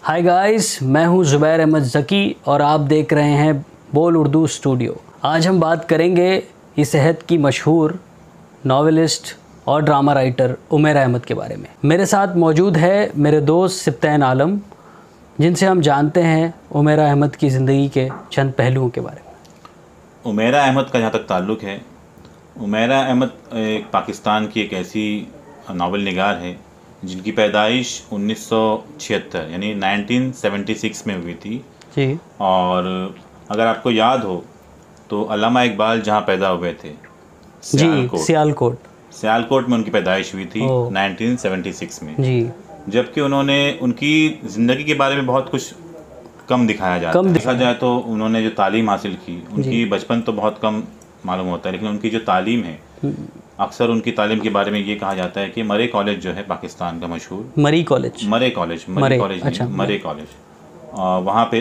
Hi guys, मैं हूं ज़ुबैर अहमद ज़की और आप देख रहे हैं बोल उर्दू स्टूडियो। आज हम बात करेंगे इस सेहत की मशहूर नॉवेलिस्ट और ड्रामा राइटर उमैरा अहमद के बारे में। मेरे साथ मौजूद है मेरे दोस्त सिब्तैन आलम, जिनसे हम जानते हैं उमैरा अहमद की ज़िंदगी के चंद पहलुओं के बारे में। उमैरा अहमद का जहाँ तक ताल्लुक़ है, उमैरा अहमद एक पाकिस्तान की एक ऐसी नावल निगार है जिनकी पैदाइश 1976 यानी 1976 में हुई थी जी। और अगर आपको याद हो तो अल्लामा इकबाल जहाँ पैदा हुए थे, सियालकोट में उनकी पैदाइश हुई थी 1976 में जी। जबकि उन्होंने उनकी ज़िंदगी के बारे में बहुत कुछ कम दिखाया जाता है। देखा जाए तो उन्होंने जो तालीम हासिल की, उनकी बचपन तो बहुत कम मालूम होता है, लेकिन उनकी जो तालीम है, अक्सर उनकी तालीम के बारे में ये कहा जाता है कि मरे कॉलेज जो है पाकिस्तान का मशहूर, मरे कॉलेज वहाँ पे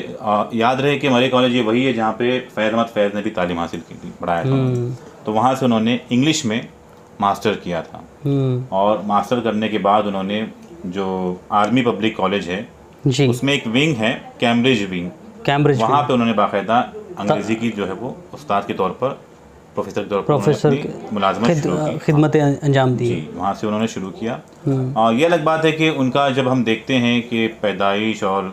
याद रहे कि मरे कॉलेज ये वही है जहाँ पे फैज़ ने भी तालीम हासिल की थी, पढ़ाया था। तो वहाँ से उन्होंने इंग्लिश में मास्टर किया था और मास्टर करने के बाद उन्होंने जो आर्मी पब्लिक कॉलेज है उसमें एक विंग है कैम्ब्रिज विंग, वहाँ पे उन्होंने बाकायदा अंग्रेज़ी की जो है वो उस्ताद के तौर पर, प्रोफेसर के तौर पर मुलाजमत शुरू की, खिदमत अंजाम दी जी। वहाँ से उन्होंने शुरू किया। और ये अलग बात है कि उनका जब हम देखते हैं कि पैदाइश और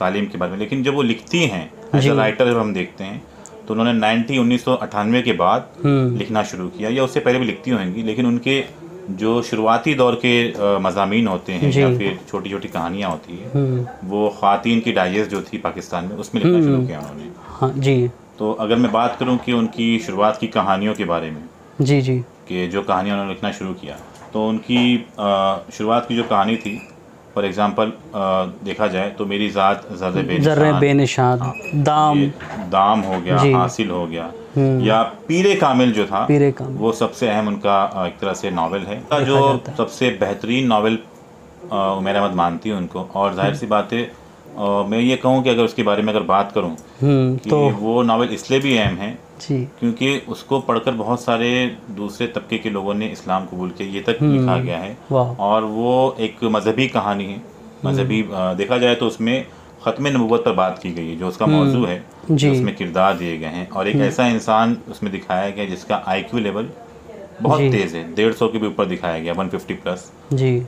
तालीम के बारे में, लेकिन जब वो लिखती हैं एज अ राइटर, जब हम देखते हैं तो उन्होंने 1998 के बाद लिखना शुरू किया, या उससे पहले भी लिखती होंगी, लेकिन उनके जो शुरुआती दौर के मज़ामीन होते हैं या फिर छोटी छोटी कहानियाँ होती हैं, वो ख़वातीन की डाइजेस्ट जो थी पाकिस्तान में, उसमें लिखना शुरू किया उन्होंने। हाँ जी। तो अगर मैं बात करूं कि उनकी शुरुआत की कहानियों के बारे में जी कि जो कहानियाँ उन्होंने लिखना शुरू किया, तो उनकी शुरुआत की जो कहानी थी, फॉर एग्ज़ाम्पल देखा जाए तो मेरी ज़ात ज़र्रे बेनिशान, दाम हो गया, हासिल हो गया, या पीरे कामिल जो था, वो सबसे अहम उनका एक तरह से नावल है, जो सबसे बेहतरीन नावल उमैरा अहमद मानती है उनको। और जाहिर सी बात है, मैं ये कहूँ कि अगर उसके बारे में अगर बात करूँ कि तो वो नावल इसलिए भी अहम है क्योंकि उसको पढ़कर बहुत सारे दूसरे तबके के लोगों ने इस्लाम कबूल किया, ये तक लिखा गया है। और वो एक मजहबी कहानी है, मजहबी देखा जाए तो उसमें ख़त्म नबूवत पर बात की गई है, जो उसका मौजू है, उसमें किरदार दिए गए हैं, और एक ऐसा इंसान उसमें दिखाया गया जिसका IQ लेवल बहुत तेज़ है, 150 के भी ऊपर दिखाया गया, 150 प्लस।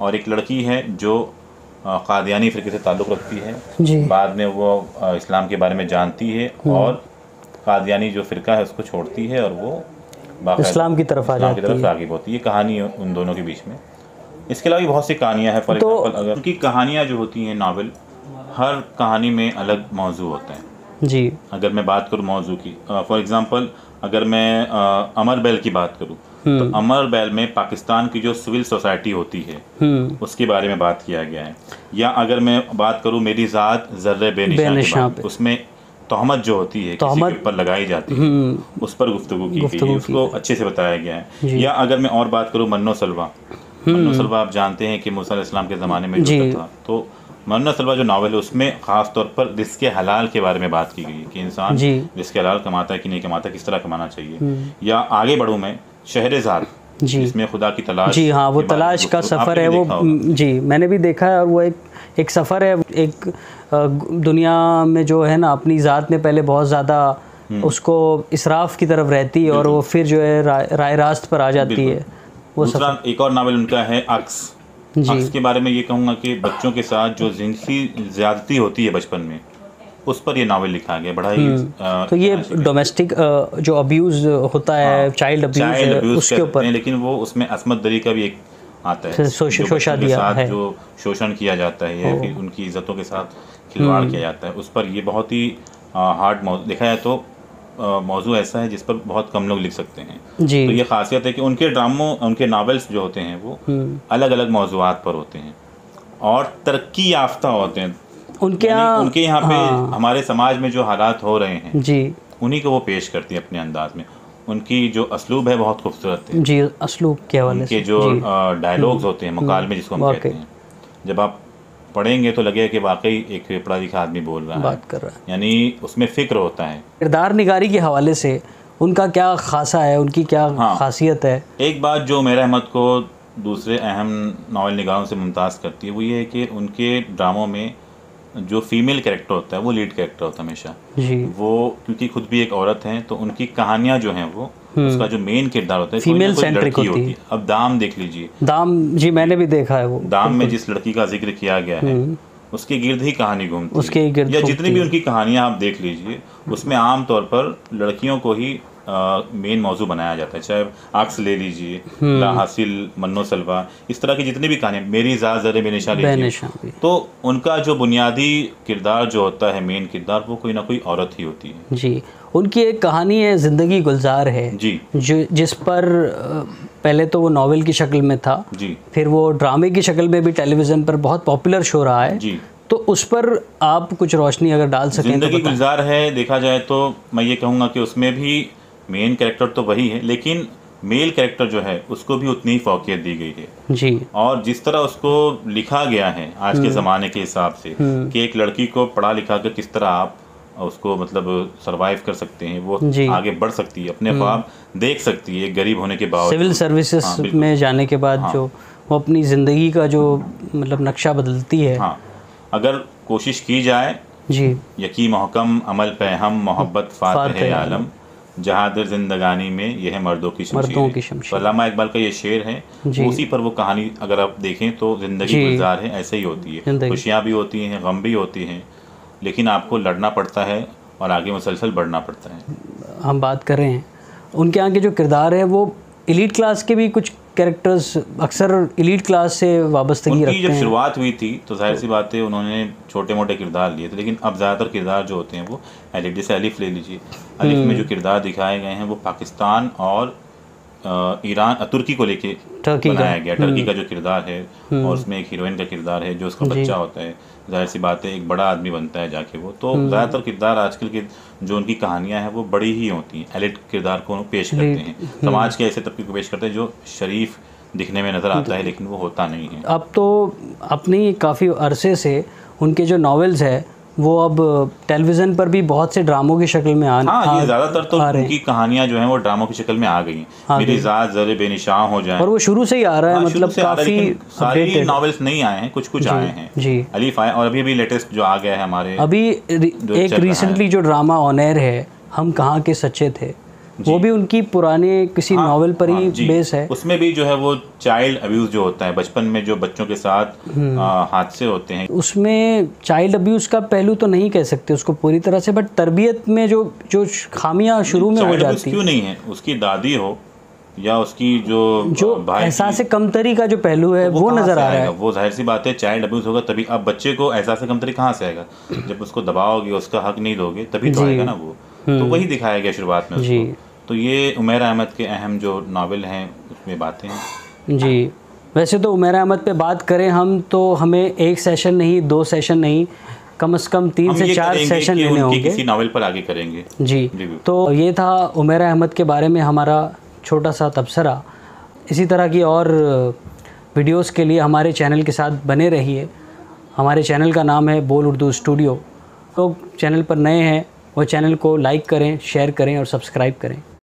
और एक लड़की है जो कादियानी फ़िरक़े से ताल्लुक़ रखती है, बाद में वो इस्लाम के बारे में जानती है और कादियानी जो फ़िरका है उसको छोड़ती है और वो इस्लाम की तरफ राग़िब होती है। ये कहानी है उन दोनों के बीच में। इसके अलावा भी बहुत सी कहानियाँ हैं। फॉर एग्ज़ाम्पल अगर उनकी कहानियाँ जो होती हैं नावल, हर कहानी में अलग मौजू होता है जी। अगर मैं बात करूँ मौजू की, फॉर एग्ज़ाम्पल अगर मैं अमर बैल की बात करूँ तो अमर बैल में पाकिस्तान की जो सिविल सोसाइटी होती है उसके बारे में बात किया गया है। या अगर मैं बात करूं मेरी ज़ात ज़र्रे बेनिशान, उसमें तहमत जो होती है किसी के ऊपर लगाई जाती है, उस पर गुफ्तगू की गई है, उसको अच्छे से बताया गया है। या अगर मैं और बात करूं मन्नो सलवा आप जानते हैं कि मूसा अलैहिस्सलाम के ज़माने में जो था, तो मन्नो सलवा जो नावल है उसमें ख़ास तौर पर रिस्क हलाल के बारे में बात की गई है कि इंसान रिस्क हलाल कमाता है कि नहीं कमाता, किस तरह कमाना चाहिए। या आगे बढ़ूँ मैं शहरेज़ाद, जिसमें खुदा की तलाश, जी हाँ, वो तलाश का सफ़र है वो जी, मैंने भी देखा है। और वो एक सफ़र है, एक दुनिया में जो है ना अपनी ज़ात में पहले बहुत ज़्यादा उसको इसराफ की तरफ रहती है और वो फिर जो है राय रास्त पर आ जाती है। वो दूसरा एक और नावल उनका है अक्स के बारे में ये कहूँगा कि बच्चों के साथ जो जिनसी ज़्यादती होती है बचपन में, उस पर ये नावल लिखा गया, बड़ा ही तो ये डोमेस्टिक जो अब्यूज़ होता है, चाइल्ड अब्यूज़ उसके ऊपर, लेकिन वो उसमें असमत दरी का भी एक आता है, जो शोषण किया जाता है या फिर उनकी इज्जतों के साथ खिलवाड़ किया जाता है, उस पर ये बहुत ही हार्ड देखा जाए तो मौजू ऐसा है जिस पर बहुत कम लोग लिख सकते हैं। तो ये खासियत है कि उनके ड्रामों, उनके नावल्स जो होते हैं वो अलग अलग मौजूआत पर होते हैं और तरक्की याफ्ता होते हैं। उनके यहाँ पे हमारे समाज में जो हालात हो रहे हैं जी, उन्हीं को वो पेश करती है अपने अंदाज में। उनकी जो असलूब है बहुत खूबसूरत है जी, असलूब के हवाले से, उनके जो डायलॉग्स होते हैं, मुकालमे जिसको हम कहते हैं, जब आप पढ़ेंगे तो लगेगा कि वाकई एक पढ़ा लिखा आदमी बोल रहा है, बात कर रहा है, यानी उसमें फ़िक्र होता है। किरदार निगारी के हवाले से उनका क्या खासा है, उनकी क्या खासियत है? एक बात जो उमैरा अहमद को दूसरे अहम नावल निगारों से मुमताज़ करती है वो ये है कि उनके ड्रामों में जो फीमेल कैरेक्टर होता है वो लीड कैरेक्टर होता है हमेशा जी। वो क्योंकि खुद भी एक औरत हैं तो उनकी कहानियां जो हैं वो उसका जो मेन किरदार होता है फीमेल सेंट्रिक होती है। अब दाम देख लीजिए, दाम जी मैंने भी देखा है वो। दाम में जिस लड़की का जिक्र किया गया है उसके गिर्द ही कहानी घूमती है, या जितनी भी उनकी कहानियां आप देख लीजिए उसमें आमतौर पर लड़कियों को ही मेन मौजू बनाया जाता है। चाहे अक्स ले लीजिए, ला हासिल, मन्नो सलवा, इस तरह की जितनी भी कहानियां, मेरी ज़ात ज़रे बेनिशा लीजिए, तो उनका जो बुनियादी किरदार जो होता है, मेन किरदार, वो कोई ना कोई औरत ही होती है जी। उनकी एक कहानी है ज़िंदगी गुलजार है जी, जिस पर पहले तो वो नॉवेल की शक्ल में था जी, फिर वो ड्रामे की शक्ल में भी टेलीविज़न पर बहुत पॉपुलर शो रहा है जी। तो उस पर आप कुछ रोशनी अगर डाल सकें। ज़िंदगी गुलजार है देखा जाए तो मैं ये कहूँगा कि उसमें भी मेन कैरेक्टर तो वही है, लेकिन मेल कैरेक्टर जो है उसको भी उतनी ही फौकियत दी गई है जी। और जिस तरह उसको लिखा गया है आज के ज़माने के हिसाब से कि एक लड़की को पढ़ा लिखा कर किस तरह आप उसको मतलब सरवाइव कर सकते हैं, वो आगे बढ़ सकती है, अपने ख्वाब देख सकती है गरीब होने के बावजूद, सिविल सर्विसेज में जाने के बाद जो वो अपनी ज़िंदगी का जो मतलब नक्शा बदलती है। हाँ, अगर कोशिश की जाए जी। यकी महकम अमल पे हम मोहब्बत फातिह आलम, जहाँ दिल जिंदगानी में यह है मर्दों की शमशीर। अल्लामा इकबाल का ये शेर है, उसी पर वो कहानी अगर आप देखें तो ज़िंदगी गुलजार है ऐसे ही होती है, खुशियाँ भी होती हैं, गम भी होती हैं, लेकिन आपको लड़ना पड़ता है और आगे मुसलसल बढ़ना पड़ता है। हम बात कर रहे हैं उनके यहाँ के जो किरदार है वो एलीट क्लास के भी कुछ कैरेक्टर्स अक्सर एलीट क्लास से वाबस्तगी रखते हैं। जब शुरुआत हुई थी तो जाहिर सी बात है उन्होंने छोटे मोटे किरदार लिए थे, लेकिन अब ज़्यादातर किरदार जो होते हैं वो एलिफ, जैसे अलिफ ले लीजिए, अलिफ में जो किरदार दिखाए गए हैं वो पाकिस्तान और ईरान, तुर्की को लेके बनाया गया। टर्की का जो किरदार है और उसमें एक हीरोइन का किरदार है जो उसका बच्चा होता है, जाहिर सी बात है एक बड़ा आदमी बनता है जाके वो, तो ज़्यादातर किरदार आजकल के जो उनकी कहानियां हैं वो बड़ी ही होती हैं, एलिट किरदार को पेश करते हैं, समाज के ऐसे तबके को पेश करते हैं जो शरीफ दिखने में नज़र आता है लेकिन वो होता नहीं है। अब तो अपनी काफ़ी अरसे से उनके जो नॉवेल्स है वो अब टेलीविज़न पर भी बहुत से ड्रामों की शक्ल में ये ज़्यादातर तो उनकी कहानियां जो हैं वो ड्रामों की शक्ल में आ गई हैं। मेरी ज़ात ज़रे बेनिशा हो जाए, और वो शुरू से ही आ रहा है, मतलब काफ़ी सारी नॉवेल्स नहीं आए हैं, कुछ कुछ आए हैं जी, अलीफ आए, और अभी लेटेस्ट जो आ गया है हमारे अभी एक रिसेंटली जो ड्रामा ऑन एयर है, हम कहाँ के सच्चे थे, वो भी उनकी पुराने किसी नॉवेल पर ही बेस है। उसमें भी जो है वो चाइल्ड अब्यूज़ जो होता है, बचपन में जो बच्चों के साथ हादसे होते हैं, उसमें चाइल्ड अब्यूज़ का पहलू तो नहीं कह सकते उसको पूरी तरह से, बट तरबियत में जो खामियां शुरू में हो जाती क्यों नहीं है, उसकी दादी हो या उसकी जो एहसास कमतरी का जो पहलू है वो नजर आ रहा है। वो जाहिर सी बात है चाइल्ड अब्यूज़ होगा तभी। अब बच्चे को एहसास कमतरी कहाँ से आएगा, जब उसको दबाओगे, उसका हक नहीं दोगे तभी तो आएगा ना वो, तो वही दिखाया गया शुरुआत में उसको। तो ये उमैर अहमद के अहम जो नावल हैं उसमें बातें हैं जी। वैसे तो उमैर अहमद पे बात करें हम तो हमें एक सेशन नहीं, 2 सेशन नहीं, कम से कम 3 से 4 सेशन लेने होंगे, किसी नावल पर आगे करेंगे जी। तो ये था उमैर अहमद के बारे में हमारा छोटा सा तबसरा। इसी तरह की और वीडियोस के लिए हमारे चैनल के साथ बने रहिए। हमारे चैनल का नाम है बोल उर्दू स्टूडियो। तो चैनल पर नए हैं वो चैनल को लाइक करें, शेयर करें और सब्सक्राइब करें।